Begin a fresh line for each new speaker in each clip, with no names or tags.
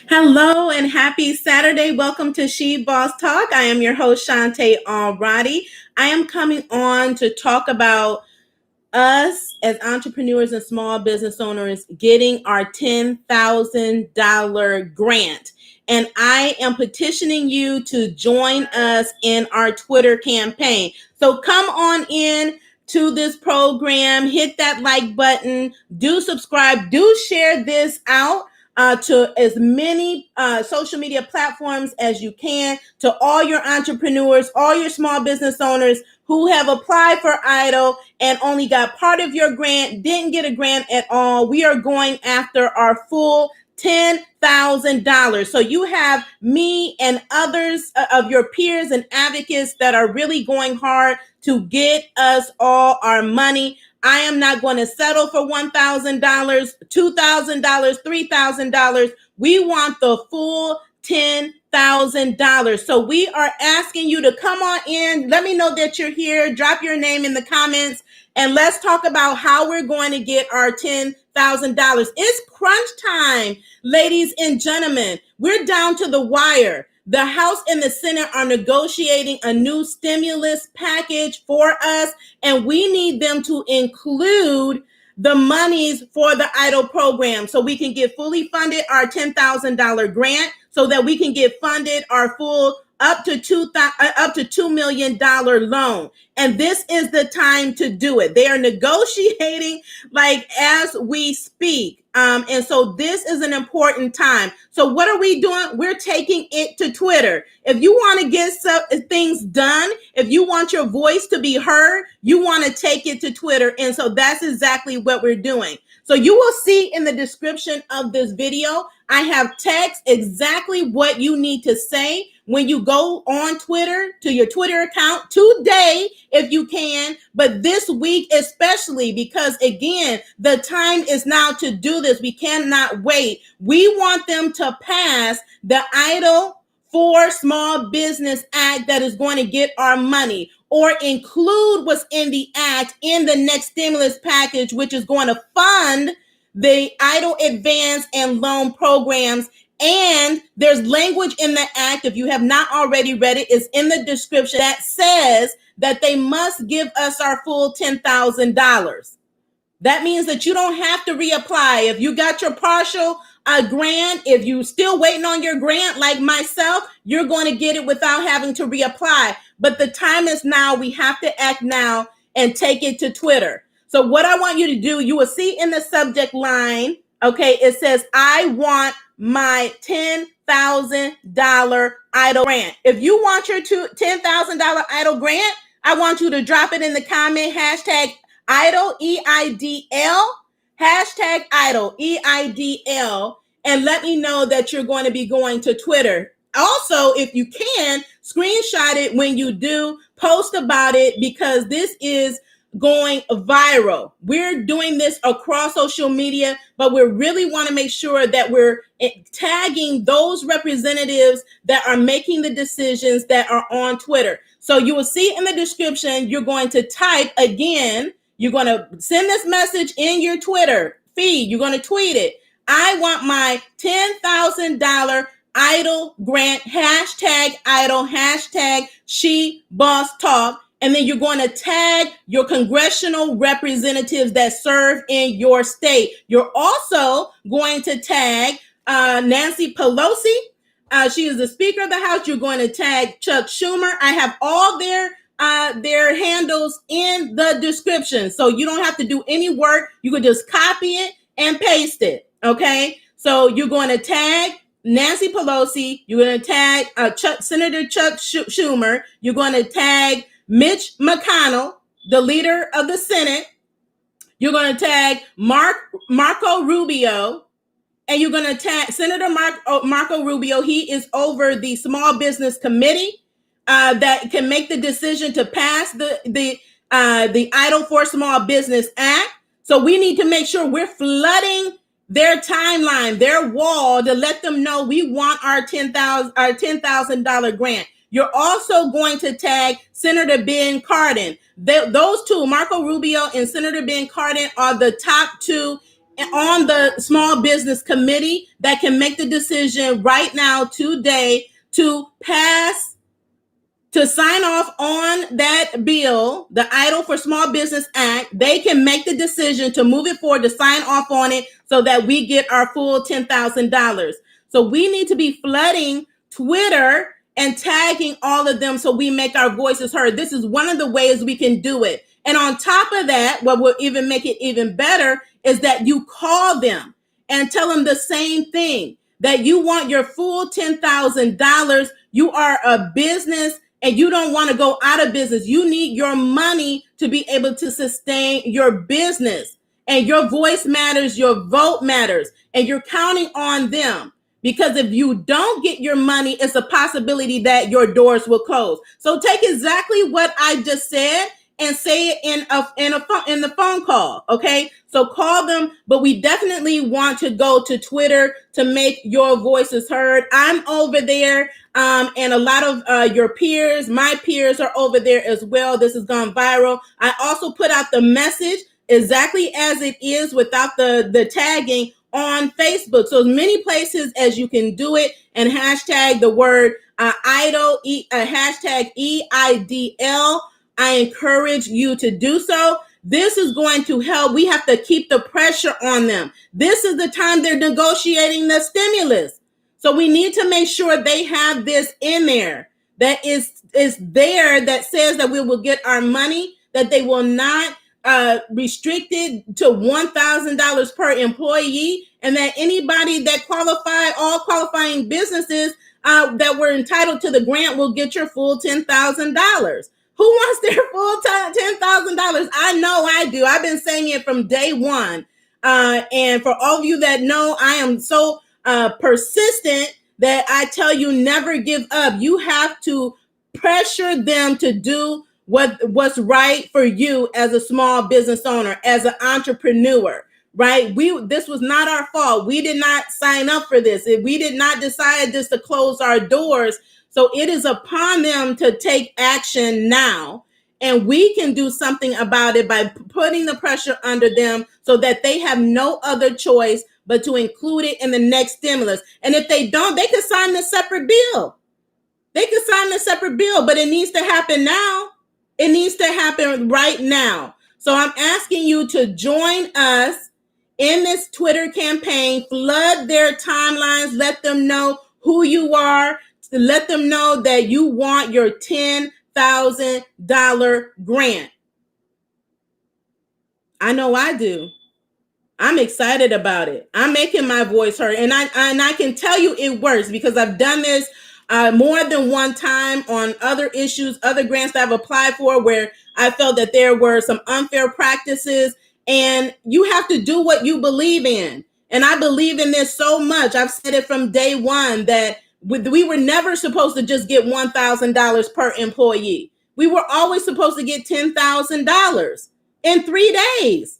Hello and happy Saturday. Welcome to She Boss Talk. I am your host, Shantae Alrighty. I am coming on to talk about us as entrepreneurs and small business owners getting our $10,000 grant. And I am petitioning you to join us in our Twitter campaign. So come on in to this program, hit that like button, do subscribe, do share this out to as many social media platforms as you can, to all your entrepreneurs, all your small business owners who have applied for EIDL and only got part of your grant, didn't get a grant at all. We are going after our full $10,000. So you have me and others of your peers and advocates that are really going hard to get us all our money. I am not going to settle for $1,000, $2,000, $3,000. We want the full $10,000. So we are asking you to come on in. Let me know that you're here. Drop your name in the comments and let's talk about how we're going to get our $10,000. It's crunch time, ladies and gentlemen. We're down to the wire. The House and the Senate are negotiating a new stimulus package for us, and we need them to include the monies for the EIDL program so we can get fully funded our $10,000 grant, so that we can get funded our full up to $2 million loan. And this is the time to do it. They are negotiating like as we speak. And so this is an important time. So what are we doing? We're taking it to Twitter. If you want to get things done, if you want your voice to be heard, you want to take it to Twitter. And so that's exactly what we're doing. So you will see in the description of this video, I have text exactly what you need to say when you go on Twitter to your Twitter account today, if you can, but this week especially, because again, the time is now to do this. We cannot wait. We want them to pass the EIDL for Small Business Act that is going to get our money, or include what's in the act in the next stimulus package, which is going to fund the EIDL advance and loan programs. And there's language in the act, if you have not already read it, is in the description that says that they must give us our full $10,000. That means that you don't have to reapply. If you got your partial grant, if you still waiting on your grant like myself, you're going to get it without having to reapply. But the time is now. We have to act now and take it to Twitter. So what I want you to do, you will see in the subject line, okay, it says, I want my $10,000 EIDL grant. If you want your $10,000 EIDL grant, I want you to drop it in the comment, hashtag EIDL, EIDL, hashtag EIDL, EIDL, and let me know that you're going to be going to Twitter. Also, if you can, screenshot it when you do, post about it, because this is going viral. We're doing this across social media, but we really want to make sure that we're tagging those representatives that are making the decisions that are on Twitter. So you will see in the description, you're going to type again, you're going to send this message in your Twitter feed. You're going to tweet it. I want my $10,000 EIDL grant, hashtag EIDL, hashtag She Boss Talk. And then you're going to tag your congressional representatives that serve in your state. You're also going to tag Nancy Pelosi. She is the Speaker of the House. You're going to tag Chuck Schumer. I have all their handles in the description. So you don't have to do any work. You could just copy it and paste it. Okay. So you're going to tag Nancy Pelosi. You're going to tag Senator Chuck Schumer. You're going to tag Mitch McConnell, the leader of the Senate. You're going to tag Marco Rubio, and you're going to tag Senator Marco Rubio. He is over the Small Business Committee that can make the decision to pass the EIDL for Small Business Act. So we need to make sure we're flooding their timeline, their wall, to let them know we want our $10,000 grant. You're also going to tag Senator Ben Cardin. Those two, Marco Rubio and Senator Ben Cardin, are the top two on the small business committee that can make the decision right now today to sign off on that bill, the EIDL for Small Business Act. They can make the decision to move it forward, to sign off on it so that we get our full $10,000. So we need to be flooding Twitter and tagging all of them so we make our voices heard. This is one of the ways we can do it. And on top of that, what will even make it even better is that you call them and tell them the same thing, that you want your full $10,000. You are a business and you don't want to go out of business. You need your money to be able to sustain your business. And your voice matters, your vote matters, and you're counting on them. Because if you don't get your money, it's a possibility that your doors will close. So take exactly what I just said and say it in the phone call, okay? So call them, but we definitely want to go to Twitter to make your voices heard. I'm over there, and a lot of your peers, my peers are over there as well. This has gone viral. I also put out the message exactly as it is without the tagging on Facebook. So as many places as you can do it, and hashtag the word EIDL, hashtag EIDL. I encourage you to do so. This is going to help. We have to keep the pressure on them. This is the time they're negotiating the stimulus. So we need to make sure they have this in there that is there, that says that we will get our money, that they will not restricted to $1,000 per employee, and that anybody that qualified, all qualifying businesses that were entitled to the grant will get your full $10,000. Who wants their full $10,000? I know I do. I've been saying it from day one. And for all of you that know, I am so persistent that I tell you never give up. You have to pressure them to do what's right for you as a small business owner, as an entrepreneur, right? This was not our fault. We did not sign up for this. We did not decide just to close our doors. So it is upon them to take action now. And we can do something about it by putting the pressure under them so that they have no other choice but to include it in the next stimulus. And if they don't, they can sign the separate bill. They can sign the separate bill, but it needs to happen now. It needs to happen right now. So I'm asking you to join us in this Twitter campaign. Flood their timelines. Let them know who you are. Let them know that you want your $10,000 grant. I know I do. I'm excited about it. I'm making my voice heard. And I can tell you it works because I've done this more than one time on other issues, other grants that I've applied for where I felt that there were some unfair practices. And you have to do what you believe in. And I believe in this so much. I've said it from day one that we were never supposed to just get $1,000 per employee. We were always supposed to get $10,000 in 3 days.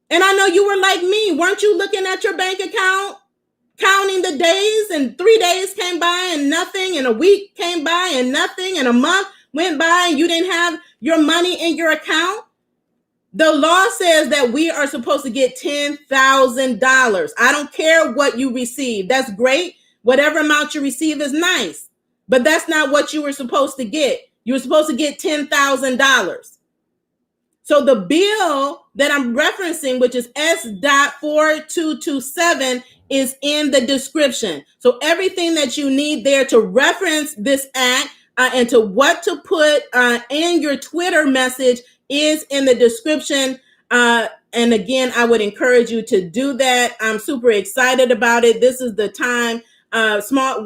And I know you were like me. Weren't you looking at your bank account, counting the days, and 3 days came by and nothing, and a week came by and nothing, and a month went by and you didn't have your money in your account? The law says that we are supposed to get $10,000. I don't care what you receive. That's great. Whatever amount you receive is nice. But that's not what you were supposed to get. You were supposed to get $10,000. So the bill that I'm referencing, which is S.4227, is in the description. So everything that you need there to reference this act and to what to put in your Twitter message is in the description. And again, I would encourage you to do that. I'm super excited about it. This is the time. Small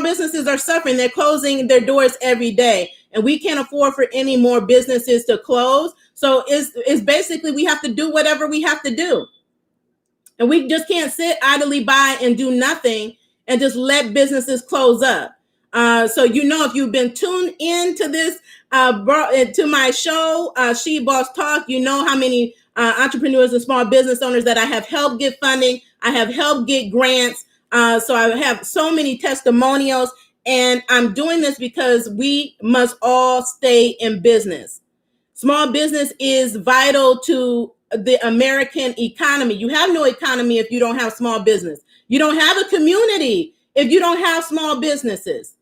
businesses are suffering. They're closing their doors every day, and we can't afford for any more businesses to close. So it's basically we have to do whatever we have to do, and we just can't sit idly by and do nothing and just let businesses close up. So if you've been tuned into this, to my show, She Boss Talk, you know how many entrepreneurs and small business owners that I have helped get funding. I have helped get grants. So I have so many testimonials, and I'm doing this because we must all stay in business. Small business is vital to the American economy. You have no economy if you don't have small business. You don't have a community if you don't have small businesses.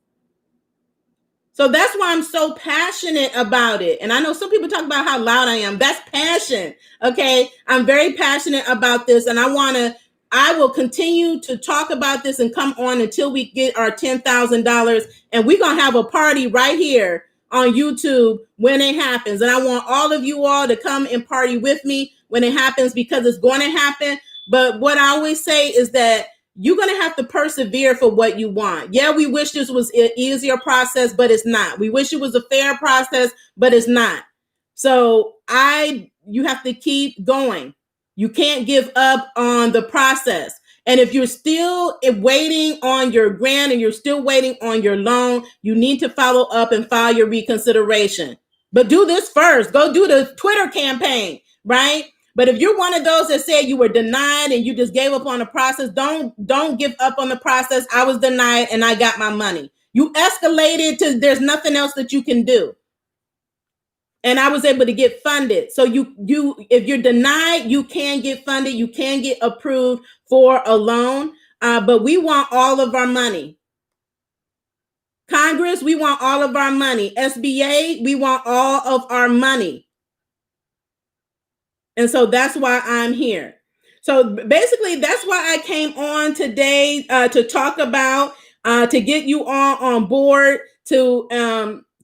So that's why I'm so passionate about it. And I know some people talk about how loud I am. That's passion. Okay. I'm very passionate about this. And I will continue to talk about this and come on until we get our $10,000. And we're going to have a party right here on YouTube when it happens. And I want all of you all to come and party with me when it happens, because it's going to happen. But what I always say is that you're going to have to persevere for what you want. Yeah, we wish this was an easier process, but it's not. We wish it was a fair process, but it's not. So you have to keep going. You can't give up on the process. And if you're still waiting on your grant and you're still waiting on your loan, you need to follow up and file your reconsideration. But do this first. Go do the Twitter campaign, right? But if you're one of those that said you were denied and you just gave up on the process, don't give up on the process. I was denied and I got my money. You escalated to there's nothing else that you can do. And I was able to get funded. So if you're denied, you can get funded. You can get approved for a loan. But we want all of our money. Congress, we want all of our money. SBA, we want all of our money. And so that's why I'm here. So basically, that's why I came on today to talk about, to get you all on board, to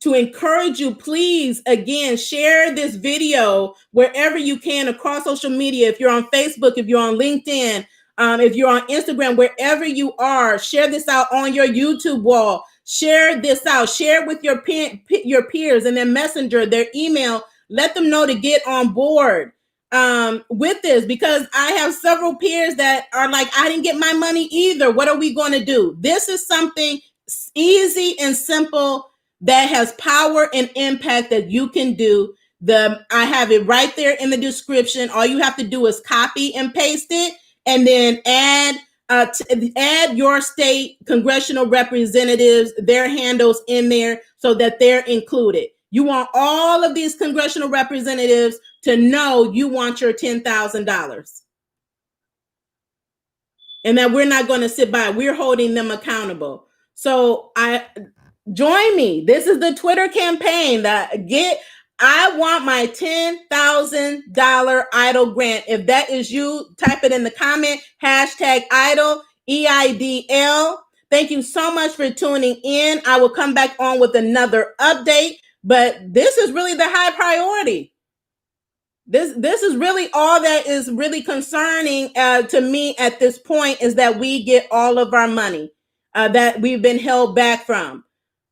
encourage you. Please, again, share this video wherever you can across social media. If you're on Facebook, if you're on LinkedIn, if you're on Instagram, wherever you are, share this out on your YouTube wall. Share this out. Share it with your peers and their messenger, their email. Let them know to get on board with this, because I have several peers that are like, I didn't get my money either. What are we going to do? This is something easy and simple that has power and impact that you can do. I have it right there in the description. All you have to do is copy and paste it, and then add your state congressional representatives, their handles in there so that they're included. You want all of these congressional representatives to know you want your $10,000, and that we're not going to sit by. We're holding them accountable. So join me. This is the Twitter campaign I want my $10,000 EIDL grant. If that is you, type it in the comment, #EIDL, EIDL. Thank you so much for tuning in. I will come back on with another update, but this is really the high priority. This is really all that is really concerning to me at this point, is that we get all of our money that we've been held back from.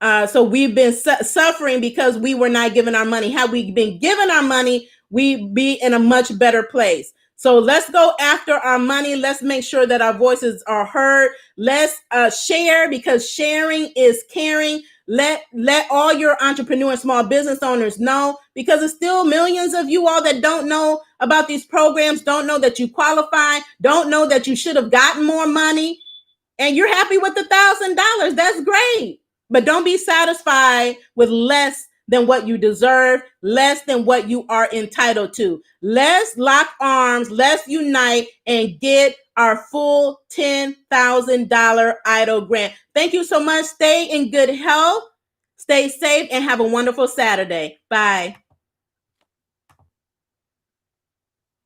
So we've been suffering because we were not given our money. Had we been given our money, we'd be in a much better place. So let's go after our money. Let's make sure that our voices are heard. Let's share, because sharing is caring. Let all your entrepreneur, small business owners know, because it's still millions of you all that don't know about these programs, don't know that you qualify, don't know that you should have gotten more money, and you're happy with the $1,000. That's great. But don't be satisfied with less than what you deserve, less than what you are entitled to. Let's lock arms, let's unite and get our full $10,000 EIDL grant. Thank you so much. Stay in good health, stay safe, and have a wonderful Saturday. Bye.